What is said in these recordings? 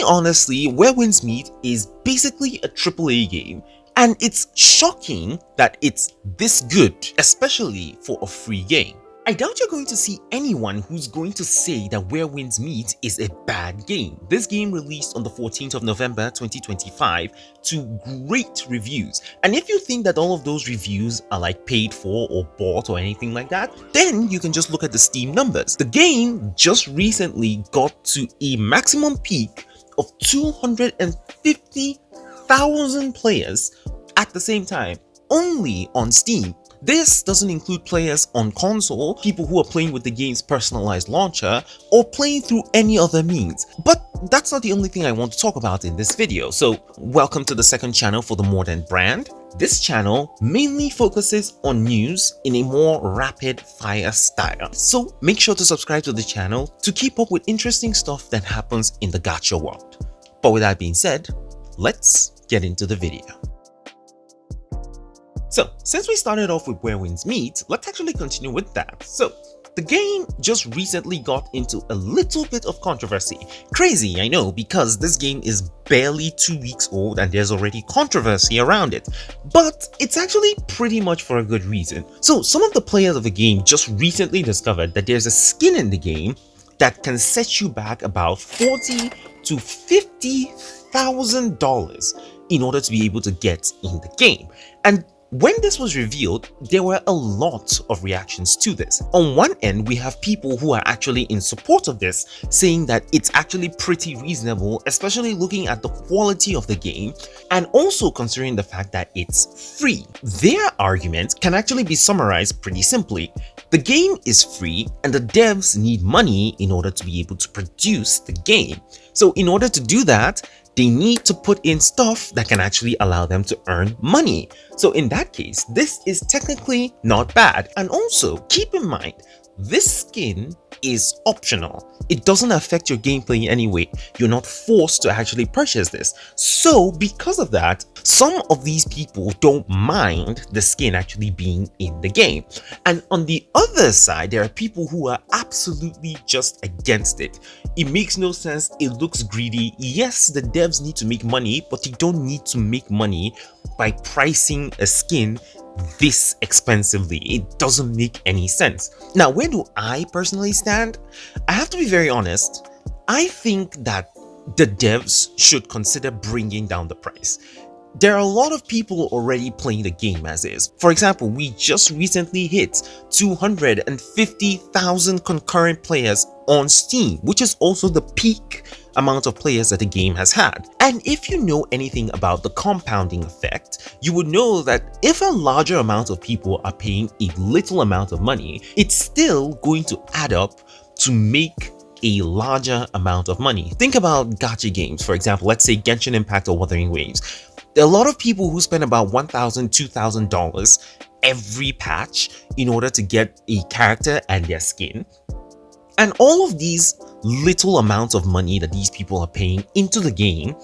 honestly, wherewindsmeet is basically a AAA game, and it's shocking that it's this good, especially for a free game. I doubt you're going to see anyone who's going to say that wherewindsmeet is a bad game. This game released on the 14th of November 2025 to great reviews, and if you think that all of those reviews are like paid for or bought or anything like that, then you can just look at the Steam numbers. The game just recently got to a maximum peak of 250,000 players at the same time, only on Steam. This doesn't include players on console, people who are playing with the game's personalized launcher, or playing through any other means. But that's not the only thing I want to talk about in this video, so welcome to the second channel for the Mordant brand. This channel mainly focuses on news in a more rapid fire style, so make sure to subscribe to the channel to keep up with interesting stuff that happens in the gacha world. But with that being said, let's get into the video. So, since we started off with wherewindsmeet, let's actually continue with that. So, the game just recently got into a little bit of controversy. Crazy, I know, because this game is barely 2 weeks old and there's already controversy around it. But it's actually pretty much for a good reason. So, some of the players of the game just recently discovered that there's a skin in the game that can set you back about $40,000 to $50,000 in order to be able to get in the game. And when this was revealed, there were a lot of reactions to this. On one end, we have people who are actually in support of this, saying that it's actually pretty reasonable, especially looking at the quality of the game, and also considering the fact that it's free. Their argument can actually be summarized pretty simply. The game is free, and the devs need money in order to be able to produce the game. So in order to do that, they need to put in stuff that can actually allow them to earn money. So in that case, this is technically not bad. And also, keep in mind, this skin is optional. It doesn't affect your gameplay in any way. You're not forced to actually purchase this. So because of that, some of these people don't mind the skin actually being in the game. And on the other side, there are people who are absolutely just against it. It makes no sense. It looks greedy. Yes, the devs need to make money, but they don't need to make money by pricing a skin this expensively. It doesn't make any sense. Now, where do I personally stand? I have to be very honest. I think that the devs should consider bringing down the price. There are a lot of people already playing the game as is. For example, we just recently hit 250,000 concurrent players on Steam, which is also the peak amount of players that the game has had. And if you know anything about the compounding effect, you would know that if a larger amount of people are paying a little amount of money, it's still going to add up to make a larger amount of money. Think about gacha games, for example, let's say Genshin Impact or Wuthering Waves. There are a lot of people who spend about $1,000, $2,000 every patch in order to get a character and their skin. And all of these little amounts of money that these people are paying into the game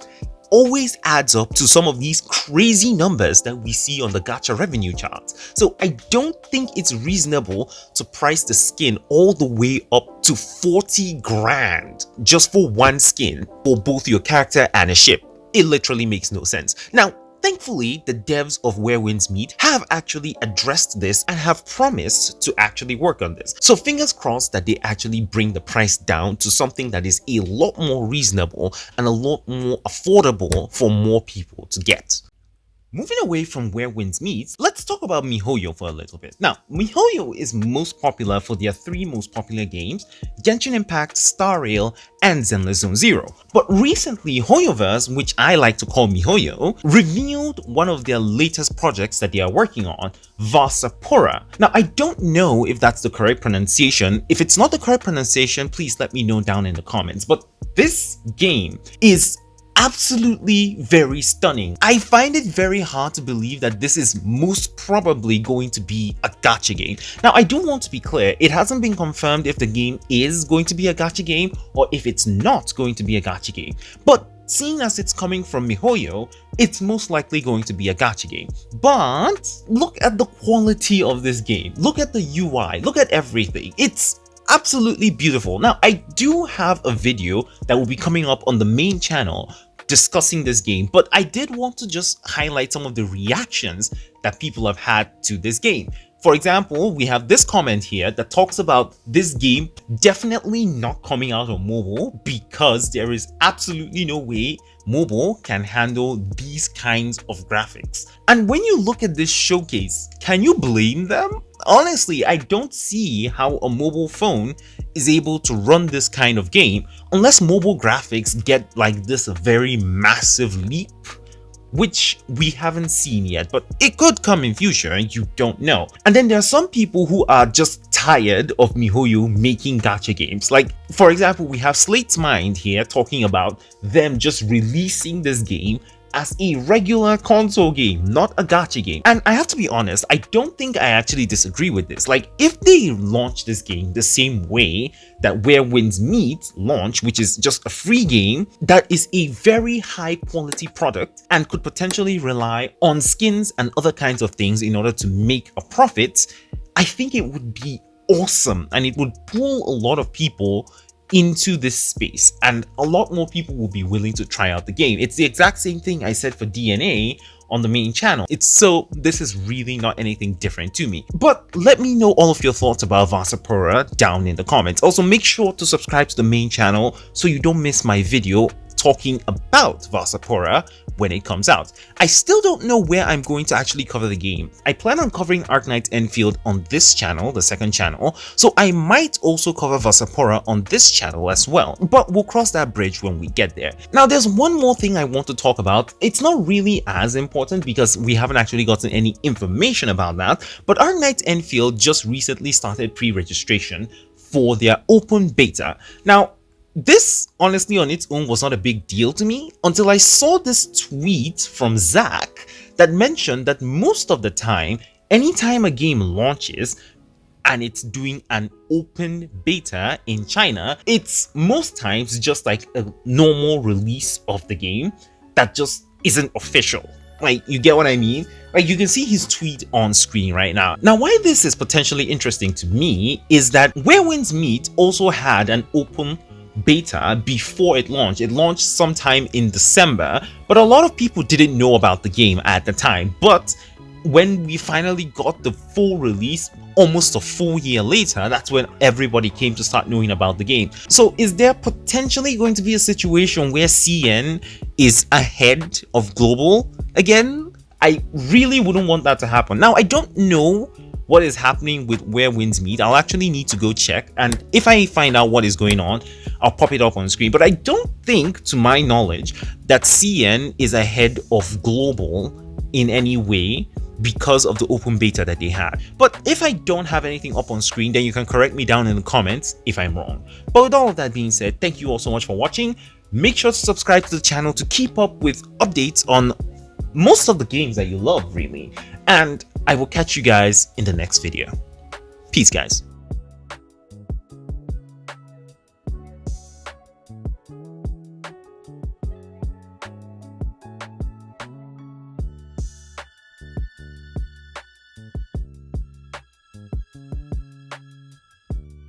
always adds up to some of these crazy numbers that we see on the gacha revenue charts. So I don't think it's reasonable to price the skin all the way up to 40 grand just for one skin for both your character and a ship. It literally makes no sense. Now, thankfully, the devs of wherewindsmeet have actually addressed this and have promised to actually work on this. So fingers crossed that they actually bring the price down to something that is a lot more reasonable and a lot more affordable for more people to get. Moving away from wherewindsmeet, let's talk about mihoyo for a little bit. Now, mihoyo is most popular for their three most popular games, Genshin Impact, Star Rail, and Zenless Zone Zero. But recently, hoyoverse, which I like to call mihoyo, revealed one of their latest projects that they are working on, Varsapura. Now, I don't know if that's the correct pronunciation. If it's not the correct pronunciation, please let me know down in the comments. But this game is absolutely very stunning. I find it very hard to believe that this is most probably going to be a gacha game. Now, I do want to be clear, it hasn't been confirmed if the game is going to be a gacha game or if it's not going to be a gacha game. But seeing as it's coming from mihoyo, it's most likely going to be a gacha game. But look at the quality of this game. Look at the UI. Look at everything. It's absolutely beautiful. Now, I do have a video that will be coming up on the main channel discussing this game, but I did want to just highlight some of the reactions that people have had to this game. For example, we have this comment here that talks about this game definitely not coming out on mobile because there is absolutely no way mobile can handle these kinds of graphics. And when you look at this showcase, can you blame them? Honestly, I don't see how a mobile phone is able to run this kind of game unless mobile graphics get like this very massive leap, which we haven't seen yet, but it could come in future and you don't know. And then there are some people who are just tired of mihoyo making gacha games. Like, for example, we have Slate's Mind here talking about them just releasing this game as a regular console game, not a gacha game. And I have to be honest, I don't think I actually disagree with this. Like, if they launch this game the same way that wherewindsmeet launch, which is just a free game that is a very high quality product and could potentially rely on skins and other kinds of things in order to make a profit, I think it would be awesome and it would pull a lot of people into this space, and a lot more people will be willing to try out the game. It's the exact same thing I said for DNA on the main channel. This is really not anything different to me. But let me know all of your thoughts about Varsapura down in the comments. Also, make sure to subscribe to the main channel so you don't miss my video talking about Varsapura when it comes out. I still don't know where I'm going to actually cover the game. I plan on covering Arknightsendfield on this channel, the second channel, so I might also cover Varsapura on this channel as well, but we'll cross that bridge when we get there. Now, there's one more thing I want to talk about. It's not really as important because we haven't actually gotten any information about that, but Arknightsendfield just recently started pre-registration for their open beta. Now, this, honestly, on its own was not a big deal to me until I saw this tweet from Zach that mentioned that most of the time, anytime a game launches and it's doing an open beta in China, it's most times just like a normal release of the game that just isn't official. Like, you get what I mean? Like, you can see his tweet on screen right now. Now, why this is potentially interesting to me is that wherewindsmeet also had an open beta before it launched. It launched sometime in December, but a lot of people didn't know about the game at the time. But when we finally got the full release, almost a full year later, that's when everybody came to start knowing about the game. So is there potentially going to be a situation where CN is ahead of global again? I really wouldn't want that to happen. Now, I don't know what is happening with wherewindsmeet. I'll actually need to go check, and if I find out what is going on, I'll pop it up on screen. But I don't think, to my knowledge, that CN is ahead of global in any way because of the open beta that they had. But if I don't have anything up on screen, then you can correct me down in the comments if I'm wrong. But with all of that being said, thank you all so much for watching. Make sure to subscribe to the channel to keep up with updates on most of the games that you love, really. And I will catch you guys in the next video. Peace, guys.